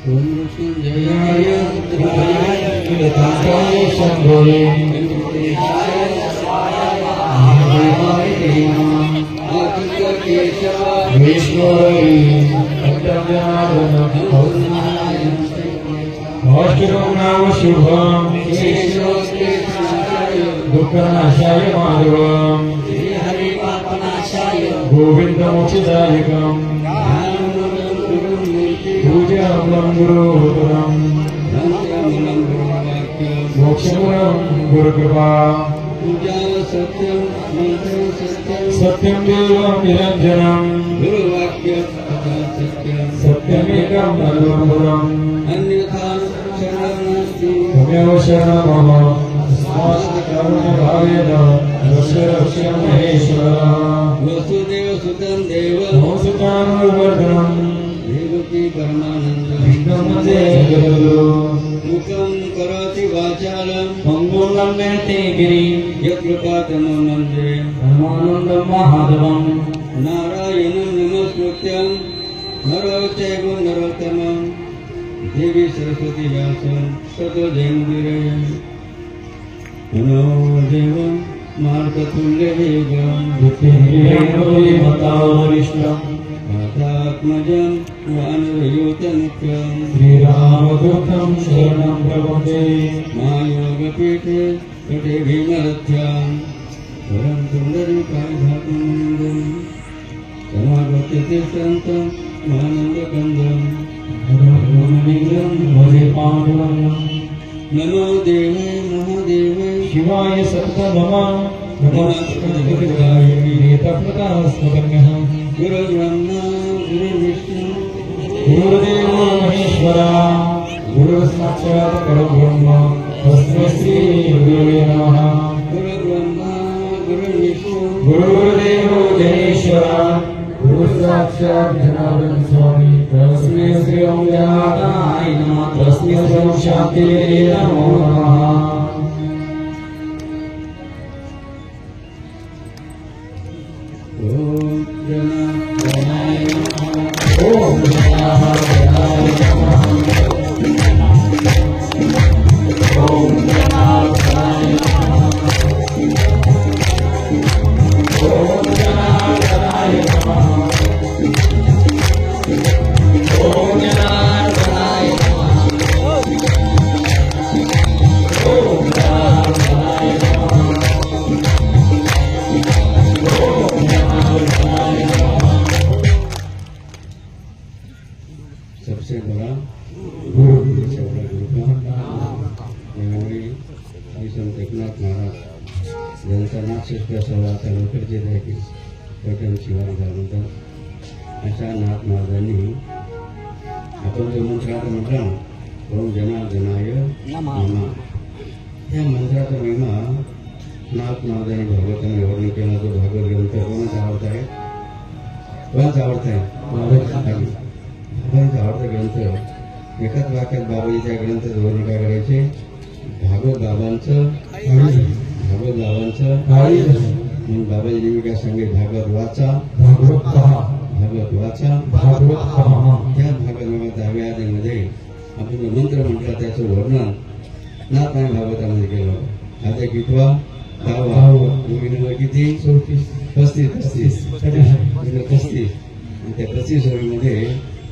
ओम मृत्युंजयाय रुद्राय नीलकंठाय शंभवे महादेवाय नमः आदित्यकेशवाय विष्णुवे अट्टव्यावनम् अष्टकं नाम शुभं दुःखनाशाय माधवम् गोविन्दमोक्षदायकम् पूजामलं गुरुहुतरम् मोक्षमलं गुरुकृपा सत्यं देवं निरञ्जनम् सत्यमेकं नरवरम् तमेव शरणं मम कारुण्यभावेन रक्ष महेश्वर वसुदेवसुतं देवसुतानुवर्धनम् देवकी परमानन्दं मुखं करोति वाचालं पङ्गुं लम्बते गिरिं यत्कृपातमो वन्दे परमानन्दं माधवं नारायणं नमस्कृत्यं नरो चैव नरोत्तमं देवी सरस्वती व्यासं ततो जयमुदीरये नमो देवं मार्गतुल्यवेगं बुद्धिर्मतावरिष्ठं मातात्मजं वानरयूतमुख्यं श्रीरामदूतं शरणं प्रपद्ये मायोगपीठे तटे भीमरथ्यां वरं सुन्दरीकायधातुमन्दं समागत्य तिष्ठन्तं आनन्दकन्दं धर्मनिग्रहं भजे पाण्डवम् नमो देवे महादेवे शिवाय सत्तनमः नमस्ते वीरेतप्रकाशकन्यः गुरुब्रह्मा गुरुर्विष्णु गुरुर्देवो महेश्वरा गुरुसाक्षात् परब्रह्म तस्मै श्री गुरुवे नमः गुरुब्रह्मा गुरुर्विष्णु गुरुर्देवो महेश्वरा गुरुसाक्षात् जनार्दन स्वामी तस्मै श्री ओम गणाय नमः तस्मै श्री ओम शान्तिवे नमो नमः अशा नाथ महाराजांनी आपण जो मंत्र आता म्हटला ओम जनार्दनाय नमः या मंत्राचा महिमा नाथ महाराजांनी भागवताने वर्णन केला. जो भागवत ग्रंथ कोणाचा आवडता आहे? कोणाचा आवडता आहे? बाबांचा आवडता ग्रंथ. एकाच वाक्यात बाबाजीच्या ग्रंथाचं वर्णन काय करायचे? भागवत बाबांचं मग बाबाजी नेहमी काय सांगे? भागवत वाचा, भागवत पहा, भागवत वाचा, भागवत पहा. त्या भागवत 10व्या अध्यायामध्ये आपण जो मंत्र म्हटला त्याचं वर्णन नाथ भागवतामध्ये केलं. अध्याय कितवा? 10वा. किती? 35. त्या 35 ओळीमध्ये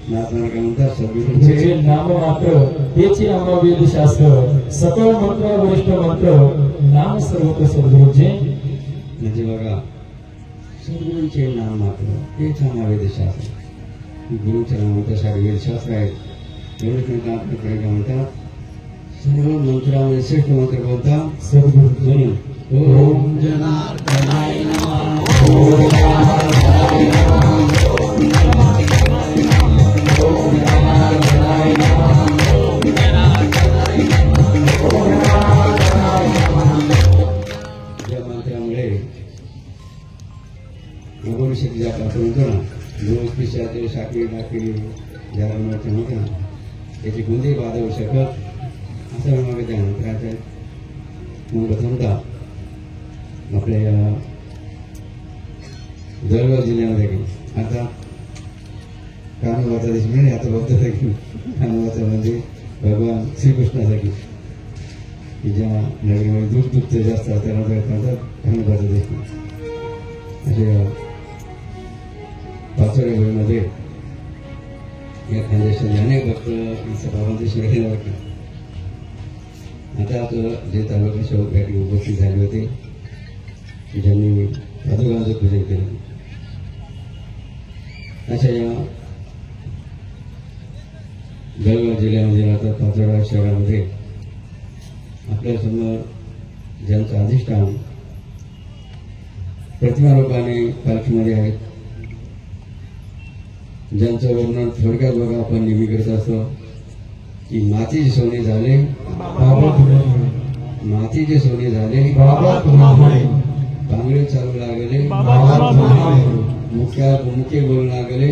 नाथ काय म्हणतात? सद्गुरूंचे नाम मात्र तेचे अमरवेद शास्त्र सकळ मंत्र वरिष्ठ मंत्र नाम सर्वत्र सद्गुरूंचे. म्हणजे बघा, सद्गुरूंचे नाम मात्र तेच अमरवेद शास्त्र. गुरुच्या नामानुसार वेदशास्त्र आहेत. एवढंच म्हणतात आपल्याकडे काय म्हणतात? सर्व मंत्रामध्ये श्रेष्ठ मंत्र कोणता? सद्गुरू. म्हणून ओम जनार्दनाय नमः, ओम जनार्दनाय नमः, ओम जनार्दनाय नमः, ओम जनार्दनाय नमः, ओम जनार्दनाय नमः, ओम जनार्दनाय नमः. या मंत्रामुळे भविष्यात ज्या आपण म्हणतो ना, रोज पिशाचे साखळी टाकली ज्याला म्हणतो ना, त्याची कोणतीही बाधा होऊ शकत असं मग त्या मंत्राचं. मग प्रथमतः आपल्या या जळगाव जिल्ह्यामध्ये आता कानोबाचा देश म्हणजे आता बौद्धासाठी कानोबाचा म्हणजे भगवान श्रीकृष्णासाठी की ज्या नगरीमध्ये दूध दुभते जास्त त्यांना म्हणतात कानोबाचा देश. असे पाचोऱ्यामध्ये या खानदेशाने अनेक भक्त बाबांचे शिवाय वाटलं. आता जे तालुका शेवटसाठी उपस्थित झाले होते ज्यांनी पादुकांचं पूजन केलं. अशा या जळगाव जिल्ह्यामध्ये आता पाचोरा शहरामध्ये आपल्यासमोर ज्यांचं अधिष्ठान प्रतिमारूपाने पालखीमध्ये आहेत, ज्यांचं वर्णन थोडक्यात बघा आपण नेहमी करत असतो की मातीचे सोने झाले मातीचे सोने झाले पांगळे चालू लागले मुखे बोलू लागले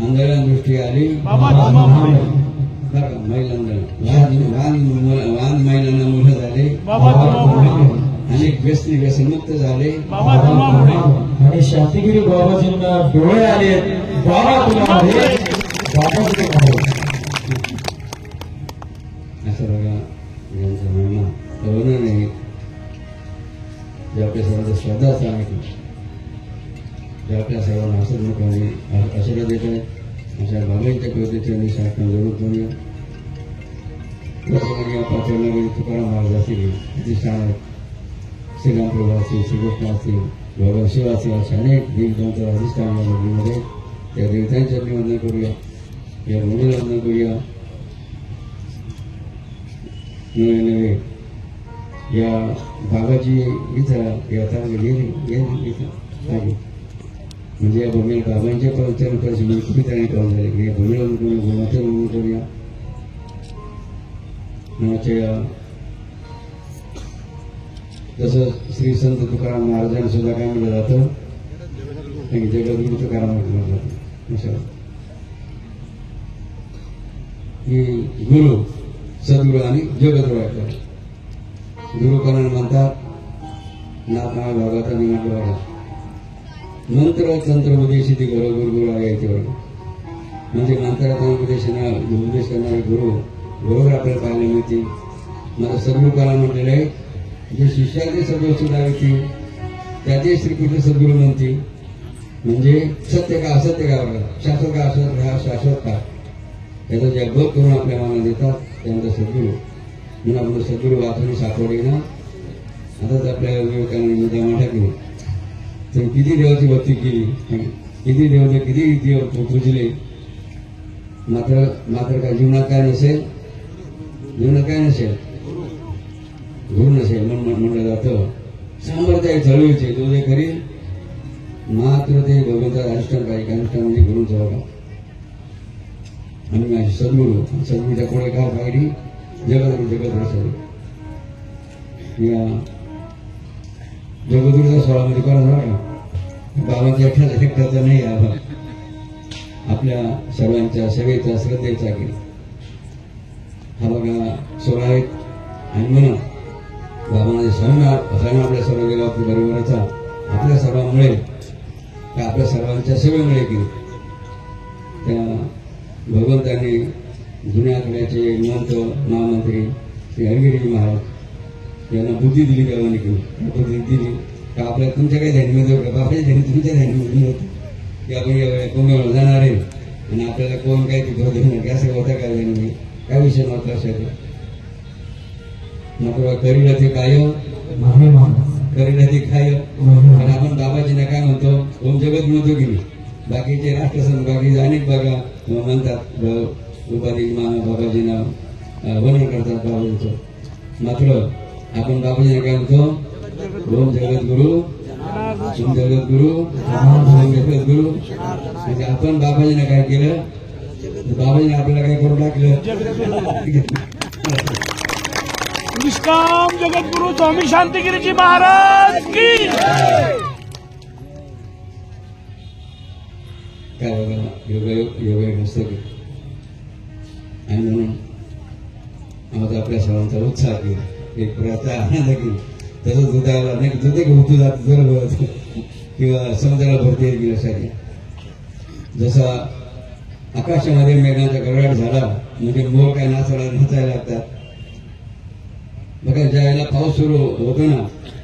अंधारात दृष्टी आली वान महिलांना मुलं झाले अनेक व्यसनमुक्त झाले आणि शांतिगिरी बाबाजींना डोळे आले. बाबा तुम्हाला असं बघा यांचा महिमा वर्णन आहे जे आपल्या सर्वांचा श्रद्धा सांगितलं, जे आपल्या सर्वांना हसतमुखाने आशीर्वाद देत आहेत. अशा बाबांच्या कृतीचे मी शासन जरूर करूया. या पाचवण्यामध्ये तुकाराम महाराज असतील, प्रतिष्ठान आहेत, श्रीराम प्रभू असतील, श्रीकृष्ण असतील, भगवान शिव असतील, अशा अनेक देवतांचं अधिष्ठान या नगरीमध्ये त्या देवतांची आपली वंदन करूया, या भूमीला वंदन करूया. नवे नवे या बाबाची इथं यथा म्हणजे या भूमीला बाबांच्या पवित्र परिस्थिती खूप तयारी करून झाली. या भूमीला गुणाच्या वंदन करूया. तसं श्री संत तुकाराम महाराजांना सुद्धा काय म्हटलं जातं, जगद्गुरु तुकाराम म्हटलं जातं. ही गुरु सद्गुरु आणि जगद्गुरु आहेत. गुरु कोणाला म्हणतात, नाथनाथ भागवतांनी म्हटलं बघा, मंत्र तंत्र उपदेशी ती गुरु आहे याच्यावर. म्हणजे मंत्रात उपदेश करणारे गुरु बरोबर आपल्याला पाहायला मिळतील. मला सद्गुरु कोणाला म्हटलेलं आहे, जे शिष्याचे सद्गुरु सुधारतील त्याचे श्रीकृष्ण सद्गुरु म्हणतील. म्हणजे सत्य का असत्य का बघा, शाश्वत का असत हा शाश्वत का याचा जे बोध करून आपल्या मनाला देतात त्यानंतर सद्गुरु म्हणून आपण सद्गुरु वाचून सापडले ना. आताच आपल्या विवेकानंद जमा टाकली तर किती देवाची भक्ती केली, किती देवाचे किती देव पूजले, मात्र काय जीवनात काय नसेल, जीवनात काय नसेल, गुरु नसेल. म्हणलं जातं सामर्थ्य चळवळीचे तो जे करील मात्र ते भगवंताचा अनुष्ठान पाहिजे. अनुष्ठान म्हणजे गुरुचा बघा. आणि माझी सद्गुरूच्या पुढे काय पाहिजे, जगत असेल. या जगद्गुरूच्या सोहळ्यामध्ये कोणा झाला बाबांच्या एकट्याचा नाही आभार, आपल्या सर्वांच्या सेवेचा श्रद्धेचा केला हा बघा सोहळा आहे. आणि म्हणून बाबांचे सण आपल्या सर्व देवाच्या बरोबरचा आपल्या सर्वांमुळे आपल्या सर्वांच्या सेवेमुळे केली. त्या भगवंतांनी जुन्या आठवड्याचे महंत महामंत्री श्री हरगिरी महाराज यांना बुद्धी दिली, देवाने केली बुद्धी दिली का आपल्या तुमच्या काही ध्यानीमध्ये होतं, बापाच्या ध्यानी तुमच्या ध्यानीमध्ये होतं की आपण या कोंबेवर जाणार आहे आणि आपल्याला कोण काय ती भर देणार, असं होता काय ध्यानी काय विषय नव्हता. असायचं मात्र करीला ते काय करीला ते काय. आणि आपण बाबाजींना काय म्हणतो, ओम जगत म्हणतो की नाही. बाकीचे राष्ट्रसंत बाकी अनेक बघा म्हणतात उपाधी बाबाजींना वर्णन करतात बाबाजीचं. मात्र आपण बाबाजींना काय म्हणतो, ओम जगद्गुरु ओम जगद्गुरु ओम जगद्गुरु. म्हणजे आपण बाबाजींना काय केलं, बाबाजीने आपल्याला काय करून टाकलं. निष्काम जगद्गुरु स्वामी शांतिगिरीजी महाराज की काय बघा योगायोग नसतं की. आणि म्हणून आज आपल्या सर्वांचा उत्साह केला, एक प्रकारचा आनंद केला. तसंच दुधाला नाही दुधे उतू जात किंवा समुद्राला भरती येईल गिरासाठी जसा आकाशामध्ये मेघांचा गडगड झाला म्हणजे मोर काय नाचायला लागतात बघा. ज्यावेळेला पाऊस सुरू होतो ना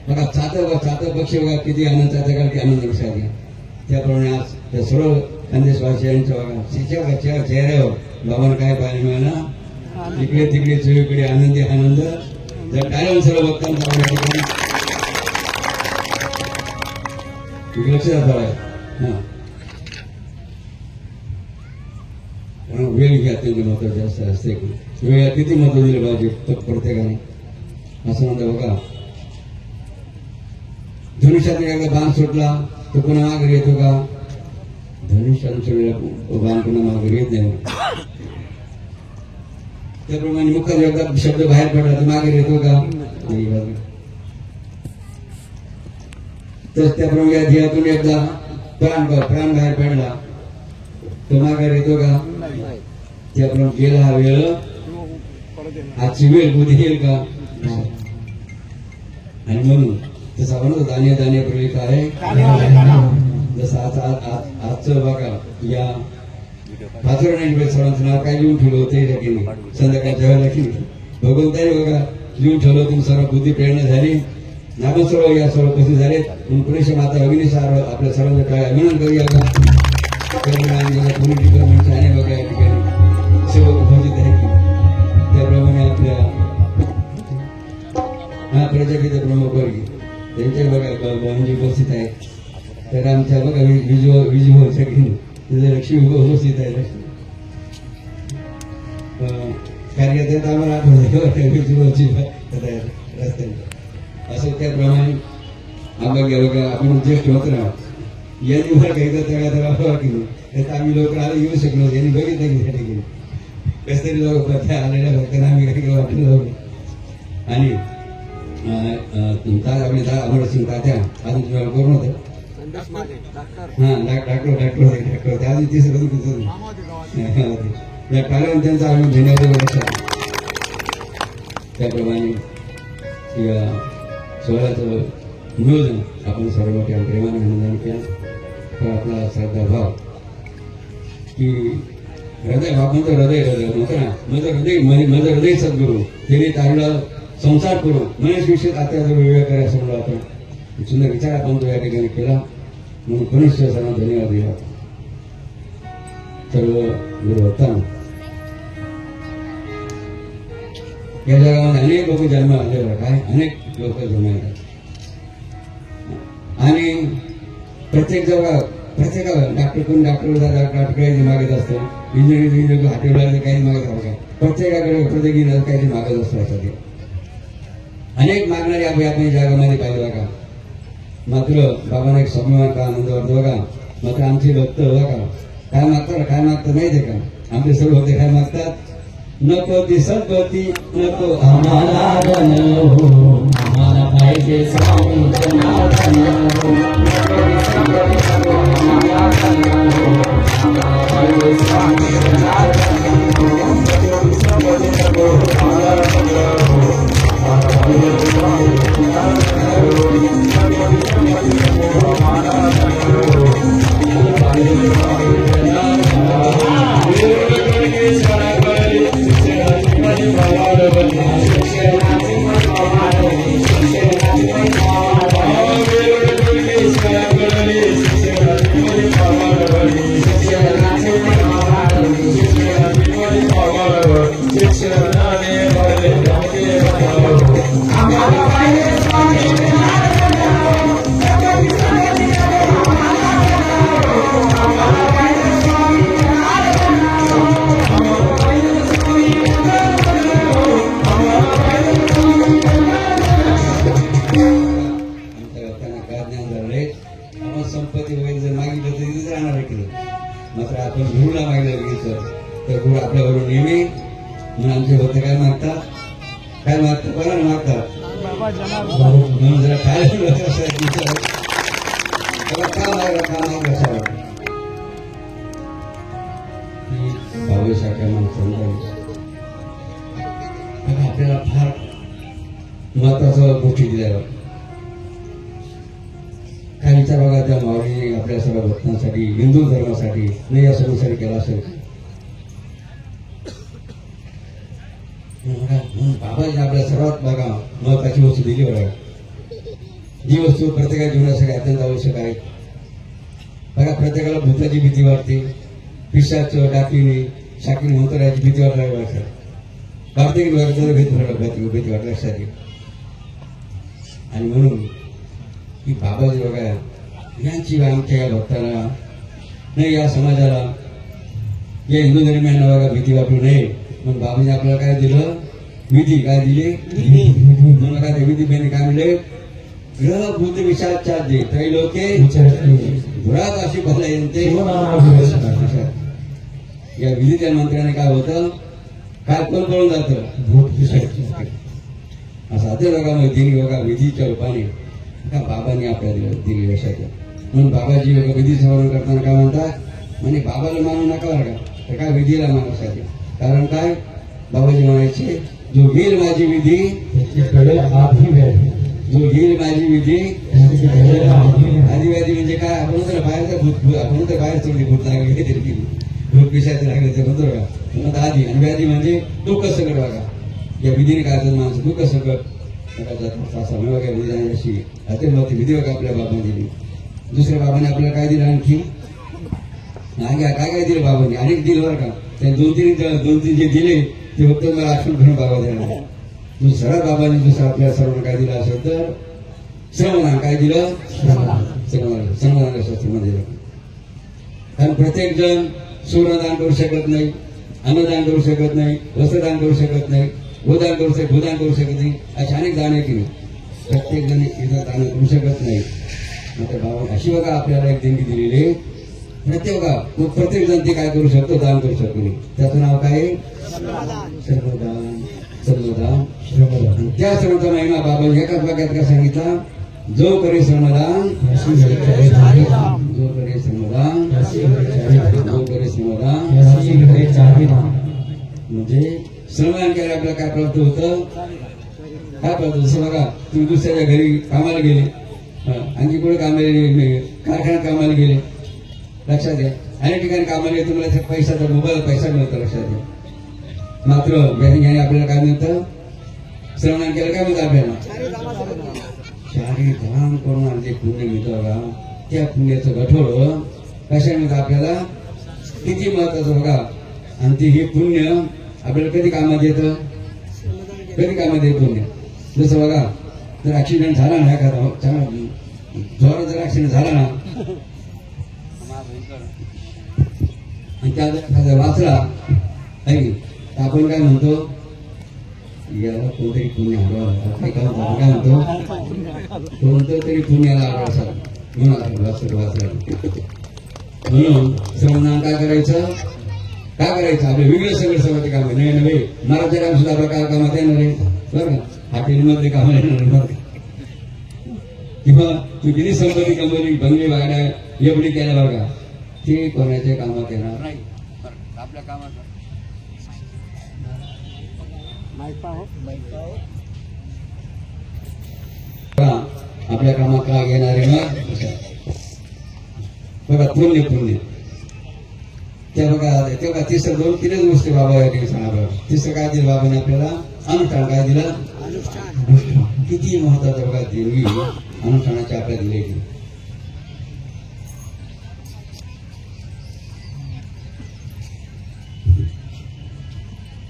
बघा चातक पक्षी बघा किती आनंद चातकाल की आनंद विषाद. त्याप्रमाणे आज त्या सर्व खानदेशवासियांच्या बघा चेहऱ्यावर बाबांना काय पाहायला मिळालं, इकडे तिकडे चोहीकडे आनंदी आनंद. जर टाळ्या सर्व भक्तांचा लक्ष जात वेळ ही अत्यंत महत्वाची असते. वेळेला किती महत्व दिलं पाहिजे प्रत्येकाने असं म्हणतं बघा. धनुष्यात एकदा बाण सुटला तो पुन्हा माघारी येतो का? धनुष्यात सुटलेला बाण पुन्हा माघारी येत नाही. त्याप्रमाणे मुखात एकदा शब्द बाहेर पडला तर माघारी येतो का? नाही. तर त्याप्रमाणे ध्येयातून एकदा प्राण बाहेर पडला तो माघारी येतो का? त्याप्रमाणे गेला हा वेळ आजची वेळ बुद्धी येईल का? आणि म्हणून तसा म्हणतो दाणे दाणे प्रवेश आहे. जसं आजचं बघा या पाचोरा सर्वांचं नाव काय लिहून ठेवलं होते संध्याकाळच्या वेळेला की भगवंताई बघा लिहून ठेवलं होतं. सर्व बुद्धी प्रेरणा झाली. नामस्वरूप या सर्व उपस्थित झालेत. म्हणून पुरेशा माता अग्नी आपल्या सर्वांचं काय अभिनंदन करूया का? पुणे डिपार्टमेंटचे आणि बघा या ठिकाणी सेवक उपस्थित आहे की त्याप्रमाणे आपल्या प्रजापिता प्रमुख वर्गी त्यांच्या बघा म्हणजे उपस्थित आहेत. तर आमच्या बघा विजू तिथे लक्ष्मी उपस्थित आहे. कार्यकर्त्यात आम्हाला आठवतं विजूची रस्त्याने असं. त्याप्रमाणे आम्हाला बघा आपण ज्येष्ठ होत ना यांनी मला काही तर की आम्ही लवकर आलं येऊ शकलो. यांनी बघितलं की त्या ठिकाणी कस तरी लोक आलेल्या भक्तांना आम्ही काही वाटलं. आणि आम्हाला तात्या अजून तुम्हाला करून होतं डॉक्टर होते आधी तिसरं या कारण त्यांचा आम्ही धन्यवाद. त्याप्रमाणे या सोहळ्याचं नियोजन आपण सर्व मोठ्या प्रेमाने आनंदाने केलं. तर आपला श्रद्धा भाव की हृदय आपण तर हृदय म्हणतो ना माझं हृदय सद्गुरू त्यांनी तारलं संसार करू मनेश विषयी आता वेगवेगळ्या करे असं म्हणलं आपण सुंदर विचार आपण तो या ठिकाणी केला. म्हणून पुणे सर्वांना धन्यवाद दिला. सर्व गुरुभक्तांना या जगामध्ये अनेक लोक जन्म आलेले काय अनेक लोक जन्म येतात. आणि प्रत्येकाला डॉक्टर काही मागत असतं. इंजिनिअरिंग हॉटेलला काही मागत असतं. प्रत्येकाकडे प्रत्येक काही मागत असतो. अनेक मागणारे आपण जगामध्ये पाहिजे बघा. मात्र बाबांना एक स्वाभिमान का आनंद वाटतो बघा. मात्र आमचे भक्त बघा काय मागतात माहिती का? आमचे सर्व भक्त काय मागतात? नको दिसतपती नको आम्हाला पाहिजे संपत्ती वगैरे जर मागितलं तर तिथेच राहणार आहे. मात्र आपण गुरुला मागितलं बघितलं तर गुरु आपल्याबरोबर नेहमी. म्हणून आमचे भक्त काय मागतात कोणाला मागतात म्हणून जरा काय भावेसारख्या माणसांना आपल्याला फार महत्वाच्या गोष्टी दिल्या. काही विचार बघा त्या माऊलीने आपल्या सर्व भक्तांसाठी हिंदू धर्मासाठी नाही या सर्वांसाठी केला असेल. बाबाजी आपल्या सर्वात बघा महत्वाची वस्तू दिली बघा. जी वस्तू प्रत्येकाच्या जीवनासाठी अत्यंत आवश्यक आहे. बघा प्रत्येकाला भूताची भीती वाटते, पिशाच डाकीने शाकीने होतं याची भीती वाटायला लागतात. कार्तिक भीती वाटत लक्षात येईल. आणि म्हणून की बाबाजी बघा यांची आमच्या या भक्ताला नाही या समाजाला या हिंदू धर्मियांना बघा भीती वाटू नये म्हणून बाबाजी आपल्याला काय दिलं विधी काय दिले म्हणून काय विधी बेने काय म्हणले ग्रह बुद्ध विचारच्या दे त्रैलोके घुरात अशी भला येते. या विधीच्या मंत्र्याने काय होतं काय कोण कळून जातं असं ते बघा मग दिली बघा विधीच्या रूपाने का बाबांनी आपल्याला दिली यशाच्या. म्हणून बाबाजी विधी समाधान करताना काय म्हणतात म्हणे बाबाला मानू नका बरं का तर काय विधीला मानासाठी. कारण काय बाबाजी म्हणायचे जो घेईल माझी विधी जो घेईल माझी विधी आदिवादी म्हणजे काय आपण तर बाहेरचा भूत आपण तर बाहेर सोडली भूत लागली भूत पिशाचे लागले ते म्हणतो बघा आधी आणि व्याधी म्हणजे दुःख सकट बघा. या विधीने काय होतं माणसं दुःख सकट समय वगैरे विधी जाण्याची अति विधी बघा आपल्या बाबांनी दिली. दुसऱ्या बाबांनी आपल्याला काय दिलं आणखी काय काय दिलं बाबांनी अनेक दिलं बरं का. त्या दोन तीन जे दिले ते फक्त मला आठवण घेऊन बाबा देणार. दुसरा बाबांनी दुसरा आपल्या सर्वांना काय दिलं असेल तर श्रमदान काय दिलं श्रमदान शास्त्रामध्ये दिलं. कारण प्रत्येक जण सूर्यदान करू शकत नाही, अन्नदान करू शकत नाही, वस्त्रदान करू शकत नाही, भूदान करू शकत नाही अशी अनेक दान आहे की नाही. प्रत्येक जण इथं दान करू शकत नाही. मात्र बाबा अशी बघा आपल्याला एक देणगी दिलेली प्रत्येक जण ते काय करू शकतो दान करू शकतो नाही. त्याचं नाव काय श्रमदान. त्या श्रमाचा महिमा बाबा एकाच वाक्यात काय सांगितला जो करे श्रमदान जो करे श्रमदान जो करे श्रमदान म्हणजे श्रमदान केलं आपल्याला काय प्राप्त होतं काय प्राप्त जसं बघा तुम्ही दुसऱ्याच्या घरी कामाला गेले आणखी कुठे कामाला कारखान्यात कामाला गेले लक्षात घ्या अनेक ठिकाणी कामाला गेले तुम्हाला पैसा मोबाईल पैसा मिळतो लक्षात घ्या. मात्र याने आपल्याला काय मिळतं श्रवणान केलं काय मिळतं आपल्याला चारी धाम करून आणि जे पुण्य मिळतं बघा त्या पुण्याचं गठोड कशा मिळतं आपल्याला किती महत्वाचं बघा. आणि ते हे पुण्य आपल्याला कधी कामात येतं कधी कामात येत पुण्य जसं बघा जर ऍक्सिडेंट झाला ना एखादा चांगला जोरात जर ऍक्सिडेंट झाला ना आणि त्या जर एखादा वाचला आहे आपण काय म्हणतो याला कोणतरी पुण्य हरवा काय म्हणतो कोणतं तरी पुण्याला हरवा म्हणून श्रवणान काय करायचं आपले वेगळे सगळे सगळे काम नाही नव्हे मराठी काम सुद्धा आपल्या काय कामात येणार आहे बरं का हॉटेलमध्ये काम येणार किंवा तू किती संपत्ती कंपनी बंगली वागण्या एवढी केल्या बघा ते कोणाच्या कामात येणार नाही. आपल्या कामात आपल्या कामात का घेणारे मग बघा पुण्य त्या बघा तिसरं दोन तीनच गोष्टी बाबा या ठिकाणी सांगा बघा. तिसरं काय दिलं बाबाने आपल्याला अनुष्ठान काय दिलं किती महत्वाचं बघा देवी अनुष्ठानाची आपल्याला दिली.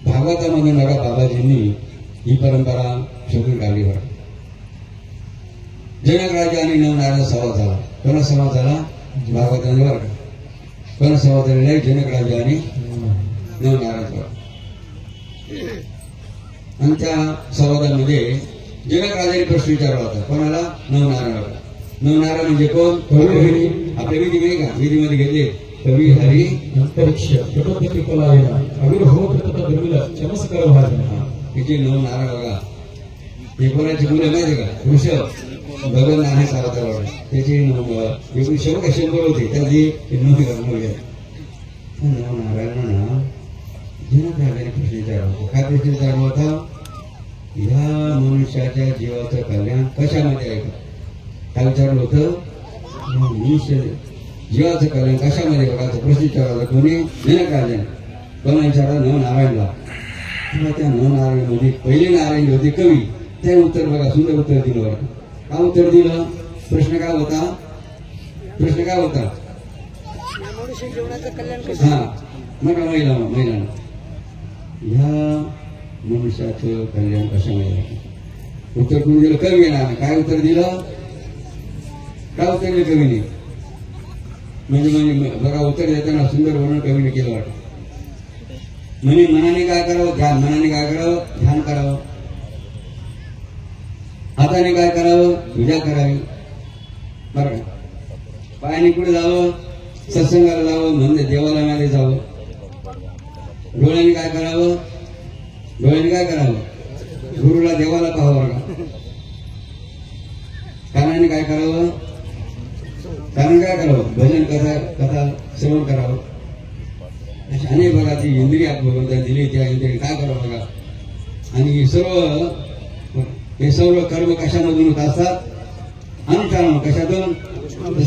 भागवतामध्ये बघा बाबाजींनी ही परंपरा शोधून काढली बघा. जनक राजा आणि नवनारायण संवाद झाला. कोणा संवाद झाला भागवतामध्ये बरं का कोणा संवाद झालेला आहे जनक राजा आणि नवनारायण. आणि त्या संवादामध्ये जनक राजाने प्रश्न विचारला होता कोणाला नवनारायण. नवनारायण म्हणजे कोण आपल्या विधी नाही का विधीमध्ये घेतले कवी हरी अंतरिक्ष तिचे नवनारायण बघा हे कोणाची मुलं माहिती का ऋषभ भगवान आहे सावतार त्याचे 100 होते त्याची नवनारायणांना जनक राजाने प्रश्न विचारला होता. काय प्रश्न विचारला होता या मनुष्याच्या जीवाचं कल्याण कशामध्ये आहे का काय विचारलं होतं जीवाचं कल्याण कशामध्ये बघायचं प्रश्न विचारायचा कोणी जनक राजाने कोणा विचारला नवनारायणला किंवा त्या नवनारायणमध्ये पहिले नारायण होते कवी ते उत्तर बघा सुंदर उत्तर दिलं बघा काय उत्तर दिलं प्रश्न काय होता हा मग महिलांना ह्या मनुष्याचं कल्याण कशामध्ये उत्तर कोणी दिलं कवी येणार काय उत्तर दिलं कवीने म्हणजे बघा उत्तर देताना सुंदर वर्णन कवीने केलं वाटतं म्हणजे मनाने काय करावं ध्यान करावं हाताने काय करावं पूजा करावी बरं पायाने कुठे जावं सत्संगाला जावं म्हणजे देवालयामध्ये जावं डोळ्याने काय करावं गुरुला देवाला पाहावं बघा कानाने काय करावं भजन कथा श्रवण करावं अशा अनेक बघा ती इंद्रिय भगवंताने दिली त्या इंद्रिय काय करावं बघा आणि हे सर्व कर्म कशामधून होत असतात अनुष्ठान कशातून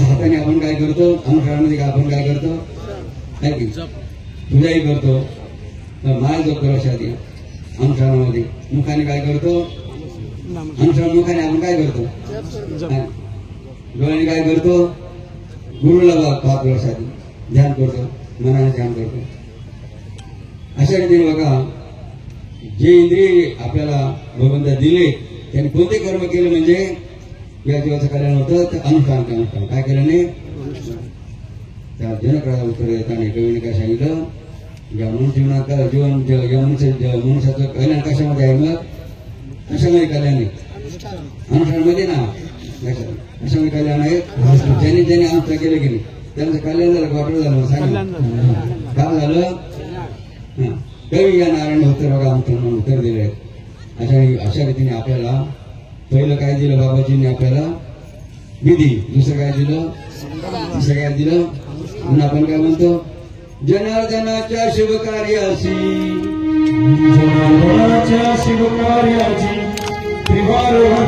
हाताने आपण काय करतो अनुष्ठानामध्ये आपण काय करतो पूजाही करतो माय जपतो लक्षात अनुष्ठानामध्ये मुखाने काय करतो मुखाने आपण काय करतो डोळ्याने काय करतो गुरुला पाहतो लक्षात ध्यान करतो मनाने ध्यान करतो अशा रीतीने बघा जे इंद्रिय आपल्याला भगवंता दिले त्यांनी कोणते कर्म केले म्हणजे या जीवाचं कल्याण होतं तर अनुष्ठान काय केल्याने त्या जनकाला उत्तर देताना कवीने काय सांगितलं या जीवनात मनुष्याचं कल्याण कशामध्ये आहे मग कशामध्ये कल्याण आहे अनुष्ठानामध्ये ना कशामध्ये कल्याण आहे ज्यांनी अनुष्ठान केलं की नाही त्यांचं कल्याण झालं वाटलं झालं सांगितलं काय झालं कवी या नारायण उत्तर बघा उत्तर दिले अशा रीतीने आपल्याला पहिलं काय दिलं बाबाजींनी आपल्याला विधी दुसरं काय दिलं तिसरं काय दिलं म्हणून आपण काय म्हणतो जनार्दनाच्या शुभकार्याची त्रिवार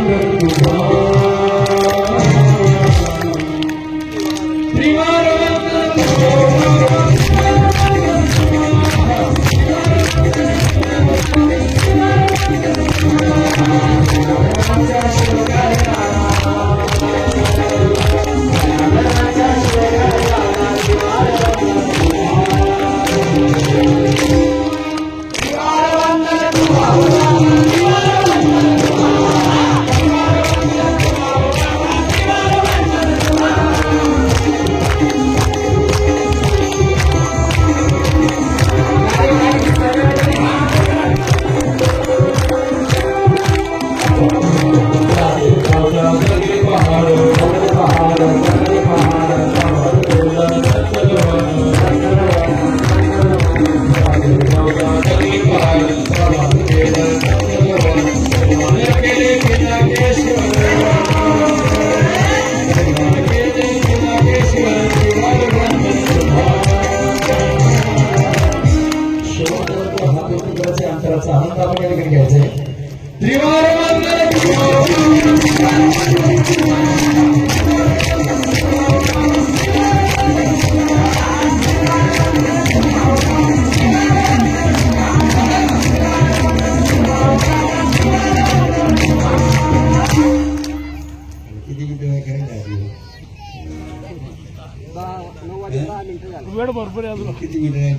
वेळ भरपूर आहे अजून किती मिनिट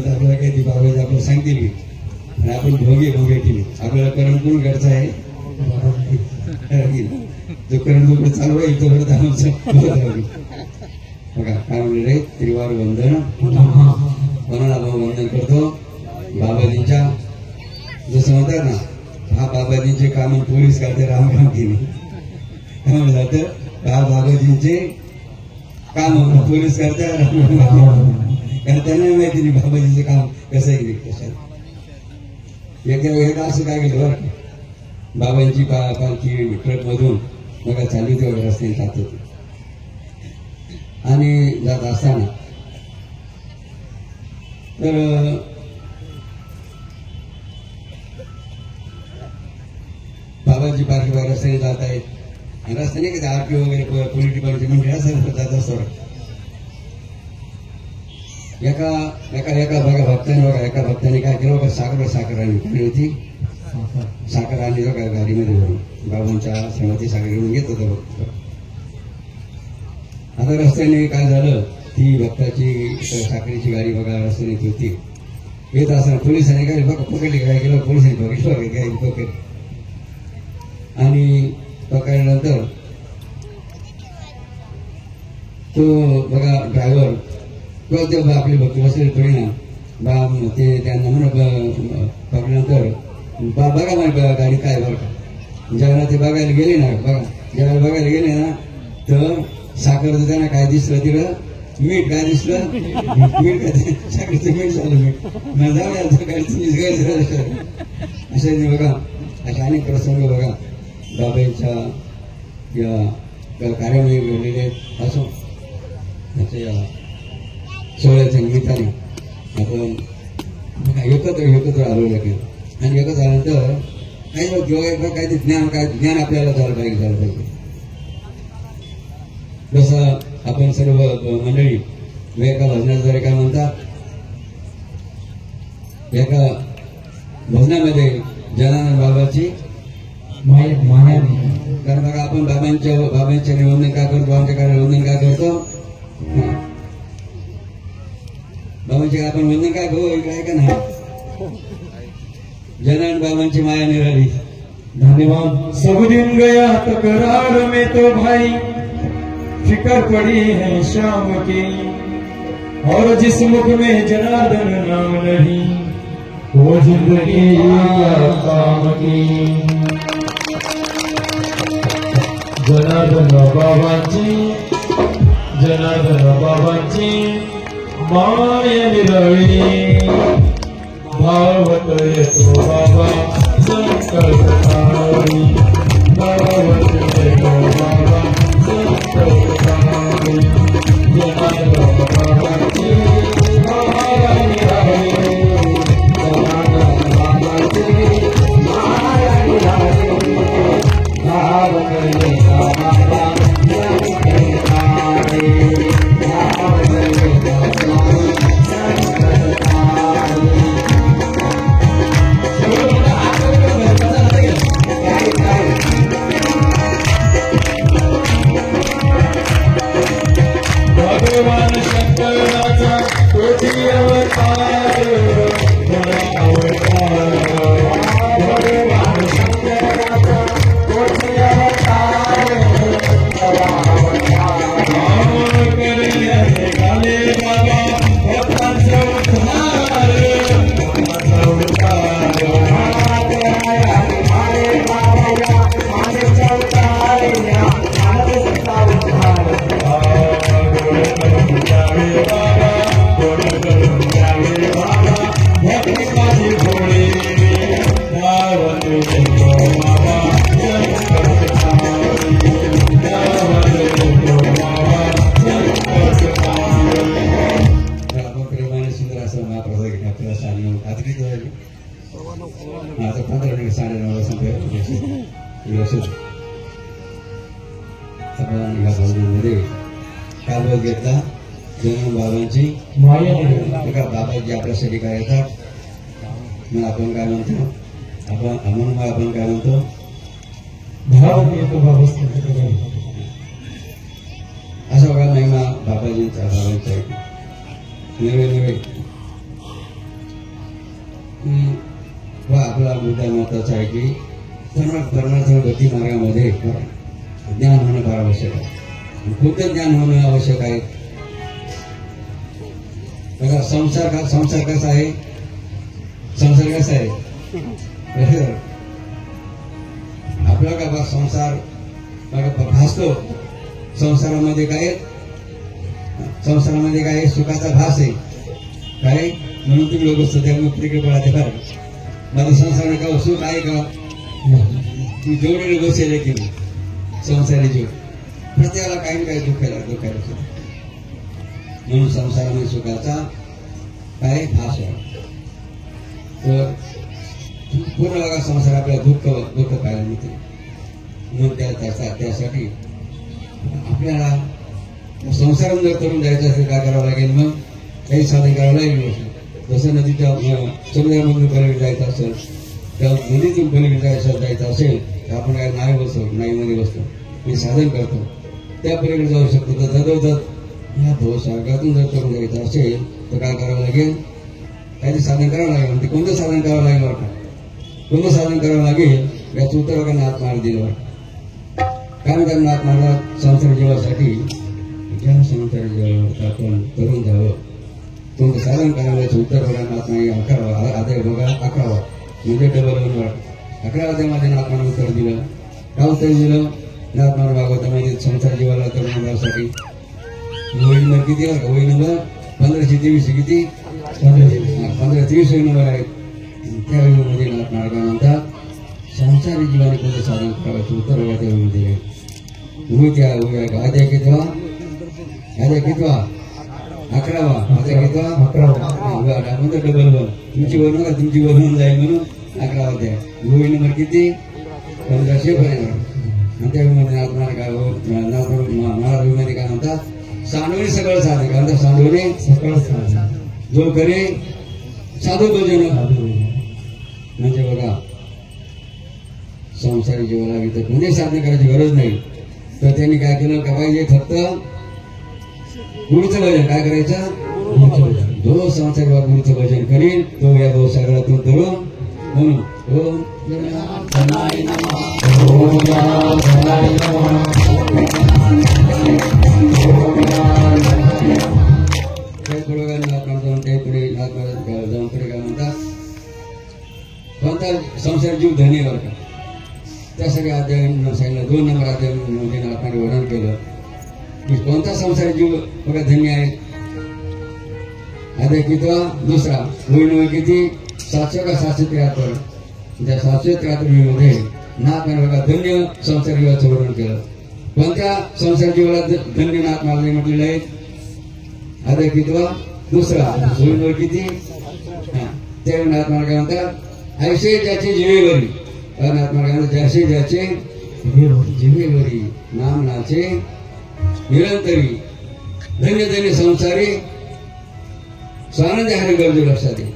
आपल्याला काही ती बाबाजी आपल्याला सांगतील की आणि आपण भोगे केली आपल्याला करण कोण घरचा आहे जो करण चालू आहे तो बघा काय म्हणले रे त्रिवार वंदन कोणाला वंदन करतो बाबाजींच्या जसं म्हणतात ना हा बाबाजींचे काम पोलीस करते रामराम केली काय म्हणलं जातं हा बाबाजींचे काम पोलीस करते कारण त्यांना माहिती नाही बाबाजींचे काम कसं आहे कशात एकदा असं काय केलं बरं बाबांची पालखी ट्रक मधून बघा चालू तेव्हा रस्त्याने जात होती आणि जात असताना तर बाबाजी पार्टी रस्त्याने जात आहेत आणि रस्त्याने कधी आरपी वगैरे पोलीस डिपार्टमेंटची मंडळी असं जात असतं. एका एका एका बघा भक्ताने बघा एका भक्ताने काय केलं बघा साखर आणली होती. साखर आणली बघा गाडीमध्ये भरून बाबांच्या श्रीमती साखर घेऊन घेत होतं भक्त. आता रस्त्याने काय झालं ती भक्ताची साखरेची गाडी बघा रस्त्याने होती. येत असताना पोलिसांनी काय बघा पकडली काय केलं पोलिसांनी बघितलं काय पकड आणि पकडल्यानंतर तो बघा ड्रायव्हर किंवा ते आपले भक्त बसले थोडी ना ते त्यांना म्हणून पकडल्यानंतर बघा मला गाडी काय बरं का ज्यावेळेला ते बघायला गेले ना बघा ज्यावेळेला बघायला गेले ना तर साखर त्यांना काय दिसलं तिकडं मीठ काय दिसलं मीठ काय साखरेचं मीठ झालं मीठ जाऊ काय अशा बघा अशा अनेक प्रसंग बघा बाबांच्या या कार्यामध्ये घडलेले असो त्याच्या सोहळ्याच्या निमित्ताने आपण एकत्र आलो लागेल आणि एकत्र आल्यानंतर काही लोक काही ज्ञान आपल्याला झालं पाहिजे. जसं आपण सर्व मंडळी एका भजनाद्वारे काय म्हणतात एका भजनामध्ये जनानंद बाबाची माया कारण बघा आपण बाबांच्या निवंदन का करतो आमच्या कार्य वंदन का करतो बाबांचे आपण वंदन काय करू काय का नाही जनानंद बाबांची माया निराली. धन्यवाद. सब दिन गया तकरार में तो भाई फिकर पड़ी है शाम की और जिस मुख में जनार्दन नाम नहीं वो जिंदगी क्या काम की. जनार्दन बाबांची माया निराळी भावत येतो बाबा संकल्पनारी भावत येतो बाबा संकल्पनारी. जनार्दन बाबांची माया निराळी जनार्दन बाबांची माया निराळी भावत येतो बाबा भगवान शंकराचा कोटी अवतार भगवान शंकराचा कोटी अवतार गाले बाबा भक्तांचा उद्धार आता 15 मिनिट 9:30 संपले. आपण या भावनेमध्ये काल घेतला जनानंद बाबांची माया बाबाजी आपल्यासाठी काय येतात मग आपण काय म्हणतो म्हणून आपण काय म्हणतो भाव येतो बाबा असं बघा महिमा बाबाजींचा बाबांचा नवे आपला मुद्दा महत्वाचा आहे की परमार्थ गती मार्गामध्ये ज्ञान होणं फार आवश्यक आहे. खूपच ज्ञान होणं आवश्यक आहे. बघा संसार कसा आहे आपला का संसार भासतो. संसारामध्ये काय सुखाचा भास आहे काय म्हणून तुम्ही लोक सध्या मुक्तीकडे पळाते बरं. माझं संसार का सुख आहे का तू जेवढे बसेल की संसारी जीव प्रत्येकाला काही ना काही दुखायला म्हणून संसारामध्ये सुखाचा काय भास आहे. तर पूर्ण बघा संसार आपल्याला दुःख पाहायला मिळते. मग त्यासाठी आपल्याला संसारात जर करून जायचं असेल काय करावं लागेल, मग काही साधन करावं लागेल. जसं नदीच्या समुद्रामधून पलीकडे जायचं असेल, त्या नदीतून पलीकडे जायचं असेल तर आपण काय नाही बसतो, नाहीमध्ये बसतो, मी साधन करतो, त्या पलीकडे जाऊ शकतो. तर जवळजवळ या भवसागरातून जर करून जायचं असेल तर काय करावं लागेल, काहीतरी साधन करावं लागेल. म्हणजे कोणतं साधन करावं लागेल वाटतं, कोणतं साधन करावं लागेल याचं उत्तर बघा नाथमार्ग दिलं वाटतं. काय म्हणतात नाथमार्गात, संसार जीवासाठी ज्या संसार जीवावर आपण करून जावं कोणतं साधन करावं याचं उत्तर बघा नाथमार्ग 11 आदय बघा 11 म्हणजे डबल 1 वाट 11 अध्यायामध्ये नाथमार्ग उत्तर दिलं. काय उत्तर दिलं नाथमार्ग भागवतामध्ये संसार जीवाला करून जाण्यासाठी वही नंबर किती आहे, वही नंबर 1523 किती 1523 वही नंबर आहे. त्या वहीमध्ये नाथमार्ग म्हणतात संसारी जीवाने कोणतं साधन करावं उत्तर बघा त्या वहीमध्ये अध्याय कितवा 11वा अध्याय कितवा 11वा म्हणजे डबल 1 तुमची वर नका तुमची वर होऊन जाईल म्हणून 11वा अध्याय. वही नंबर किती 1500. त्या वहीमध्ये नाथमार्गामध्ये काय म्हणतात सांडवणी सगळं साधन काय म्हणतात, सांडवणी सगळं साधन जो करे साधू भजन. म्हणजे बघा संसारी जीवाला इथं कोणते साधन करायची गरज नाही. तर त्यांनी काय केलं का पाहिजे, फक्त गुरुचं भजन. काय करायचं, जो संसारी गुरुचं भजन करील तो या भवसागरातून तरुण म्हणून ओम जनार्दनाय नमः ओम जनार्दनाय नमः. पुढे जाऊन पुढे काय म्हणतात, कोणता संसार जीव धन्य बर का, त्यासाठी अध्याय सांगितलं 2 नंबर अध्यायामध्ये आपण वर्णन केलं की कोणता संसार जीव बघा धन्य आहे. अध्याय कितवा 2 वही नंबर किती 700 का 773. त्या 773 मध्ये नाथमार्ग बघा धन्य संसार जीवाचं वर्णन केलं. कोणत्या संसार जीवाला धन्य नाथमार्ग म्हटलेलं आहे. अध्याय कितवा 2 वही नंबर किती त्या नाथमार्ग म्हणतात ऐसे ज्याचे जिवेवरी. नाथमार्ग जैसे ज्याचे जिवेवरी नाम नाचे निरंतरी धन्य धन्य संसारी स्वानंद हरी गरजू लक्षात येईल.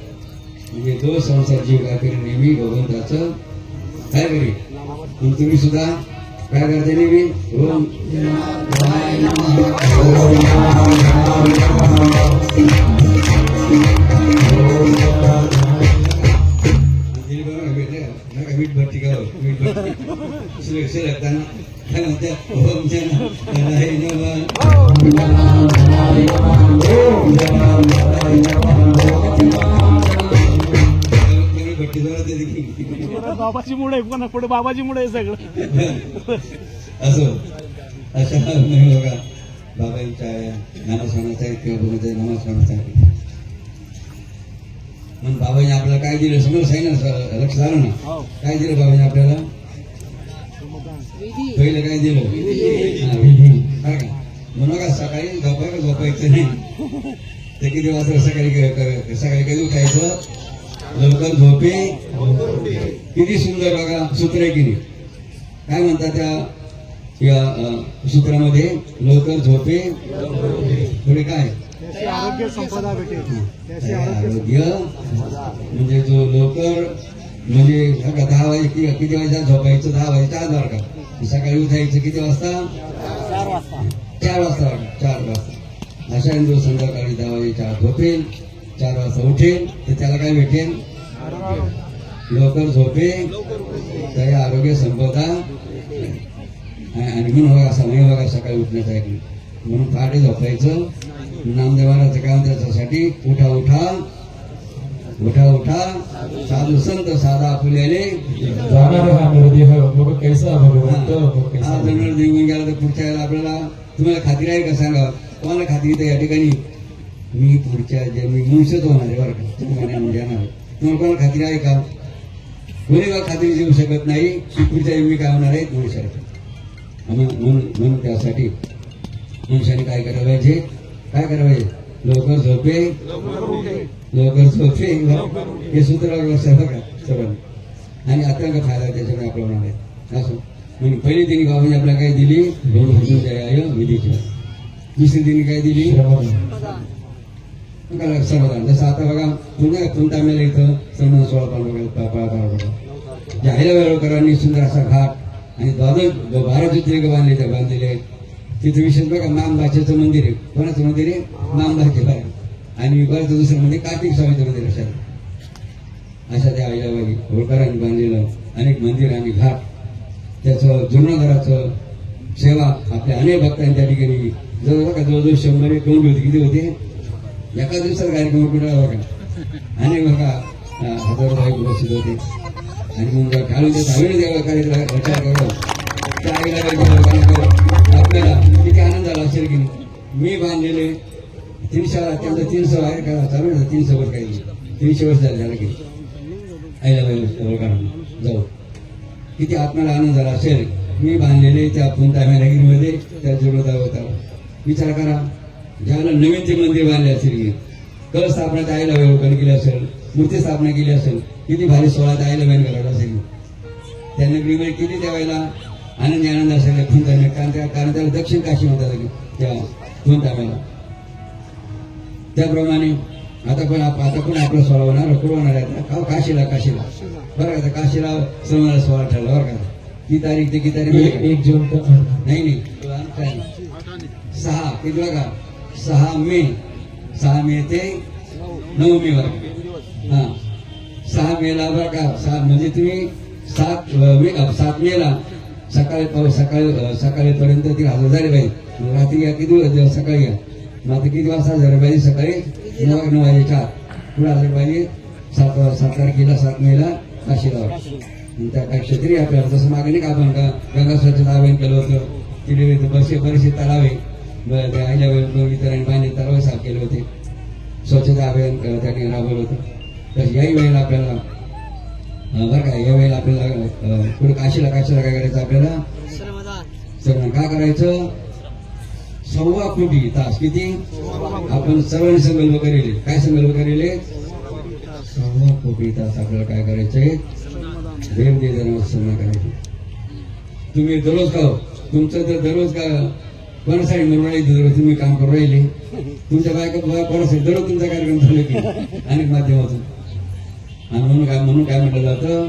म्हणजे तो संसार जीव काय करी नेहमी भगवंताचं काय करी. तुम्ही सुद्धा काय करते नेहमी ओम जनार्दनाय नमः ओम वीट भरती का वीट भरती लगताना काय म्हणतात ओम जनार्दनाय नमः भट्टी जरा बाबाची मुळे पुढे बाबाची मुळे सगळं असं अशा नाही बघा बाबांच्या नामस्मरणाचा किंवा गुरुच्या नामस्मरणाचा म्हणून बाबांनी आपल्याला काय दिलं समोर सांगितलं लक्ष झालं ना. काय दिलं बाबांनी आपल्याला, पहिलं काय दिलं काय का म्हणून का सकाळी झोपायचं नाही. ते किती वाजता सकाळी कधी उठायचं लवकर झोपे. किती सुंदर बघा सूत्र आहे की नाही. काय म्हणतात त्या या सूत्रामध्ये लवकर झोपे थोडे काय आरोग्य संपदा भेटेल. आरोग्य म्हणजे जो लवकर म्हणजे 10 वाजे किती वाजता झोपायचं 10 वाजेच्या आत बरं का. सकाळी उठायचं किती वाजता 4 वाजता 4 वाजता. अशा जो संध्याकाळी 10 वाजेच्या आत झोपेल 4 वाजता उठेल तर त्याला काय भेटेल लवकर झोपे तर आरोग्य संपदा. आणि म्हणून बघा समय बघा सकाळी उठण्याचा एक म्हणून पहाटे झोपायचं. नामदेवाचं काम त्याच्यासाठी उठा उठा उठा उठा साधू संत साधा फुलेले हा जनरल देऊन गेला तर पुढच्या वेळेला आपल्याला तुम्हाला खात्री आहे का सांगा. तुम्हाला खात्री तर या ठिकाणी मी पुढच्या मी मनुष्यच होणार आहे बरं का तुम्हाला येणार. तुम्हाला कोणाला खात्री आहे का. कोणी बा खात्री देऊ शकत नाही की पुढच्या मी काय होणार आहे मनुष्याला. म्हणून त्यासाठी मनुष्याने काय करायला पाहिजे काय करावे लवकर झोपे लवकर झोपे हे सूत्र लक्षात बघा सगळं. आणि अत्यंत फायदा त्याच्यामुळे आपल्याला होणार आहे. असो म्हणजे पहिली त्यांनी बाबांनी आपल्याला काय दिली मृत्युंजयाय विधीची, दुसरी त्यांनी काय दिली श्रमदान. जसं आता बघा तुमच्या मेला इथं श्रमदान 16 बघा जाहिला वेळकरांनी सुंदर असा घाट आणि 12 ज्योतिर्लिंग बांधलेले आहेत. तिथे विशेष बघा मामभाचेचं मंदिर आहे. कोणाचं मंदिर आहे? मामभाचे बाहेर. आणि बरंच दुसरं म्हणजे कार्तिक स्वामीचं मंदिर. अशा त्या अहिल्याबाई होळकरांनी बांधलेलं अनेक मंदिर आणि घाट, त्याचं जीर्णोद्धाराचं सेवा आपल्या अनेक भक्तांनी त्या ठिकाणी जवळजवळ 100 होते. किती होते एका दिवसात कार्यक्रम कुठला बघा, अनेक बघा हजारो भाई उपस्थित होते. आणि मग घालून त्या दहावीने देवा कार्यक्रम विचार करून त्या आपल्याला किती आनंद झाला असेल की मी बांधलेले 300 त्यांचं 300 आहे का चालू ना 300 वर्ष काही 300 वर्ष झालं की जाऊ किती आत्म्याला आनंद झाला असेल. मी बांधलेले त्या पुंतामेलागिरीमध्ये त्या जोडता होता. विचार करा ज्याला नवीन ते मंदिर बांधले असेल की कलश स्थापना त्याला वेळ केली असेल, मूर्ती स्थापना केली असेल, किती भारी सोहळा त्याला वेळ करायला असेल. त्यांनी प्रिमेट केली त्यावेळेला आनंद असेल पुंतामे, कारण त्याला दक्षिण काशी म्हणतात त्या पुंतामेला. त्याप्रमाणे आता पण आपला सोहळा होणार कुठं होणार आहे काशीला बरं का. काशीला श्रमदान सोहळा ठरला बरं का. की तारीख ते किती तारीख 1 जून नाही 6 किती बघा 6 मे ते 9 मे बरं. हा 6 मेला बरं का. 6 म्हणजे तुम्ही 7 मेला सकाळीपर्यंत ती हजर झाली पाहिजे. रात्री या किती सकाळी या मग किती वाजता झालं पाहिजे सकाळी 9 वाजेच्या पुढे हजर पाहिजे. 7 तारखेला 7 मेला काशीला. त्या काही क्षेत्री आपल्याला तसं मागे नाही का आपण का गंगा स्वच्छता अभियान केलं होतं. तिथे बरेचसे तलावे आईल्या इतरांनी बांधले तलावे साफ केले होते. स्वच्छता अभियान त्या ठिकाणी राबवलं होतं. तर याही वेळेला आपल्याला बरं का या वेळेला आपल्याला पुढे काशीला काय करायचं आपल्याला श्रमदान का करायचं 1.25 कोटी तास किती आपण सर्वांनी संकल्प करेले. काय संकल्प करेले 1.25 कोटी तास आपल्याला काय करायचंय देवदेवांना श्रमदान करायचे. तुम्ही दररोज का तुमचं तर दररोज का कोणासाठी म्हणून राहिले तुम्ही काम करून राहिले तुमच्या बायका कोणासाठी दररोज तुमचा कार्यक्रम चालू की अनेक माध्यमातून. आणि म्हणून काय म्हटलं जातं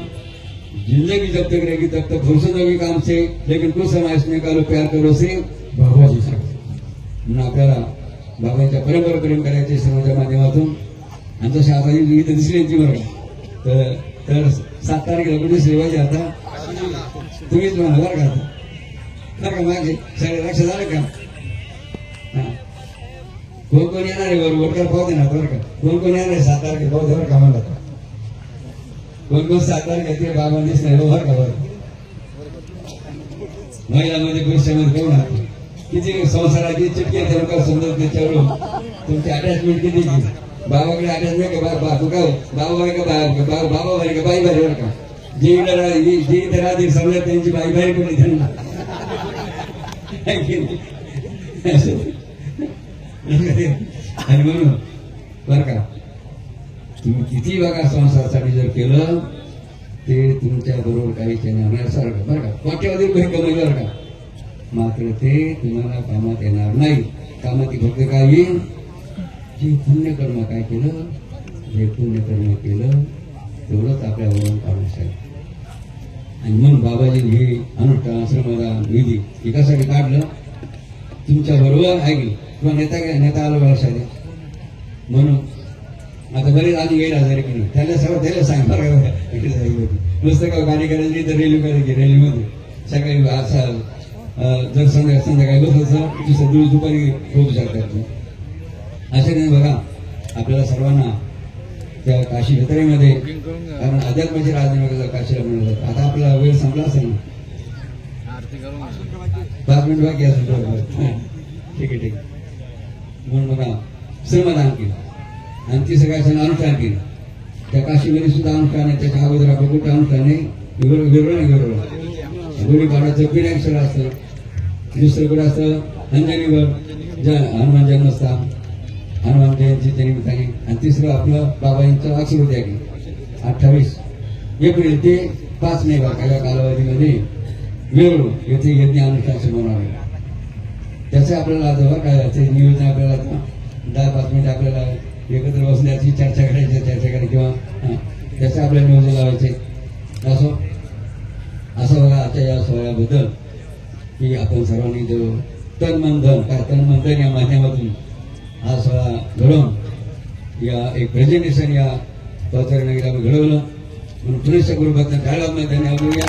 जिंदगी जब तक रहेगी तब तक फुर्सत होगी काम से लेकिन कुछ समय इसमें का लो प्यार करो से बाबाजी म्हणून आपल्याला बाबांच्या परंपरा प्रेम करायचे समाजाच्या माध्यमातून. आणि तसे आता इथं दिसली यांची बरं तर 7 तारखेला कुठे सेवायची आता तुम्हीच म्हणा बरं का मागे सगळे लक्ष झालं का. कोण येणार आहे बरं वोटकर पाहू दे ना बरं का. कोण येणार आहे 7 तारखेला पाहू दे बरं का मला कोण 7 तारखेला बाबा दिसणार बरं का. बरं महिलांमध्ये पुरुषांमध्ये कोण आहे किती संसाराची चिटकी आहे समजत त्याच्यावरून तुमची अटॅचमेंट किती बाबाकडे अटॅचमेंट का तू काय बाबा का बाबा भारी का बाई भारी बरं का. जे इथे राहतील समजा त्यांची बाई भारी कोणी त्यांना आणि म्हणून बरं का तुम्ही किती बघा संसारासाठी जर केलं ते तुमच्या बरोबर काही होण्यासारखं बरं का. कोट्यावधी काही कमवलं बरं का मात्र ते तुम्हाला कामात येणार नाही. कामात फक्त काय येईल जे पुण्यकर्म काय केलं जे पुण्यकर्म केलं तेवढंच आपल्यावरून काढण्यासाठी. आणि म्हणून बाबाजी हे अनुष्ठान श्रमदान विधी एकासाठी काढलं तुमच्या बरोबर आहे की किंवा नेता आलो मला शाळे म्हणून. आता बरेच आधी गैरहजेरी केली त्याला सर्व त्याला सांग बरं नुसतं का गाडी करायची तर रेल्वे करायची रेल्वेमध्ये सकाळी जर संध्याकाळी बसायचं दुपारी पोहोचू शकतात. असे नाही बघा आपल्याला सर्वांना त्या काशी जत्रेमध्ये कारण अध्यात्माची राजधानी काशीला म्हणलं जातं. आता आपला वेळ संपला असेल ना 5 मिनिट बाकी असेल ठीक आहे म्हणून बघा श्रमदान केलं आणि तिसरं काय सांगा अनुष्ठान केलं. त्या काशीमध्ये सुद्धा अनुष्ठान आहे. त्याच्या अगोदर आपलं कुठं अनुष्ठान आहे वेगळं गुढीपाडाचं विनायक असतं. दुसरं कुठं असतं अंजनीवर हनुमान जन्मस्थान हनुमान जयंतीच्या निमित्ताने. आणि तिसरं आपलं बाबांचं अक्षरत्याग आहे 28 एप्रिल ते 5 मे या कालावधीमध्ये मिळून येथे यज्ञ अनुष्ठान म्हणावे. त्याचं आपल्याला जेव्हा काय त्याचे नियोजन आपल्याला 10-5 मिनिट आपल्याला एकत्र बसण्याची चर्चा करायची किंवा त्याचं आपल्याला नियोजन लावायचे. असं बघा आजच्या या सोहळ्याबद्दल की आपण सर्वांनी जो तन मन धन या माध्यमातून हा सोहळा घडवून या एक प्रेझेंटेशन या पवतारे नगरीला घडवलं म्हणून पुरेशा कुटुंबात टाळामध्ये धन्यवाद देऊया.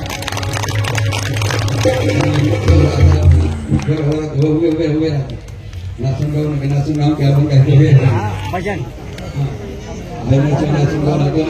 उभे राहतात नाचून गाव नका नाचून गाव की आपण काय नाचून गाव आपण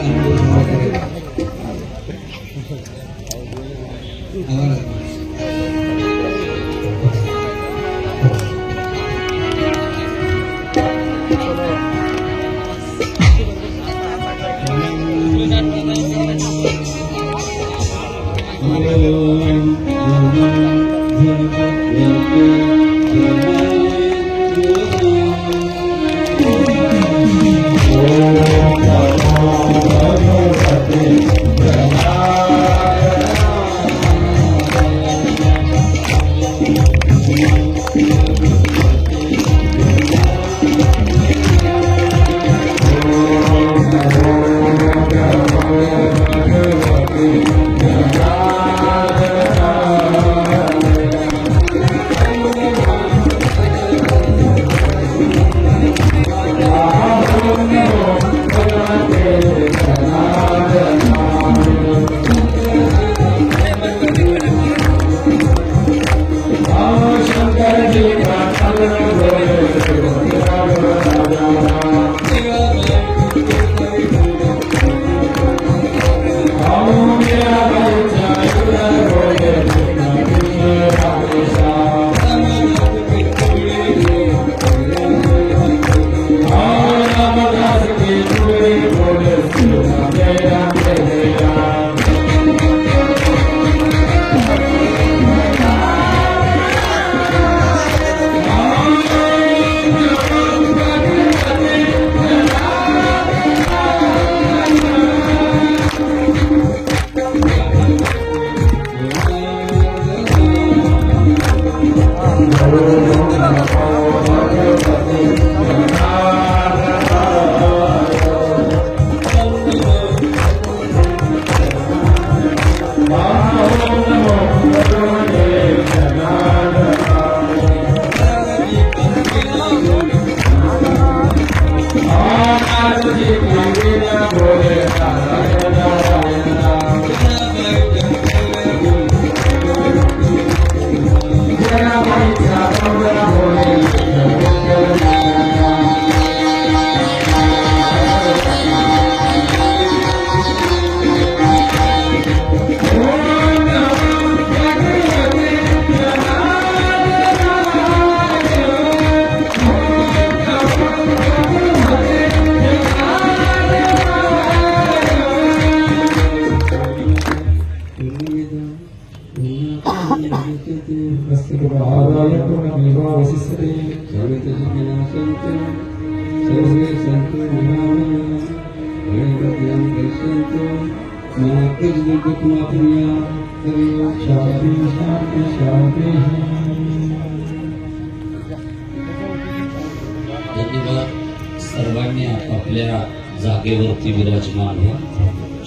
सर्वांनी आपापल्या जागेवरती विराजमान हो,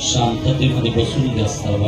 शांततेमध्ये बसून द्या सर्वांनी.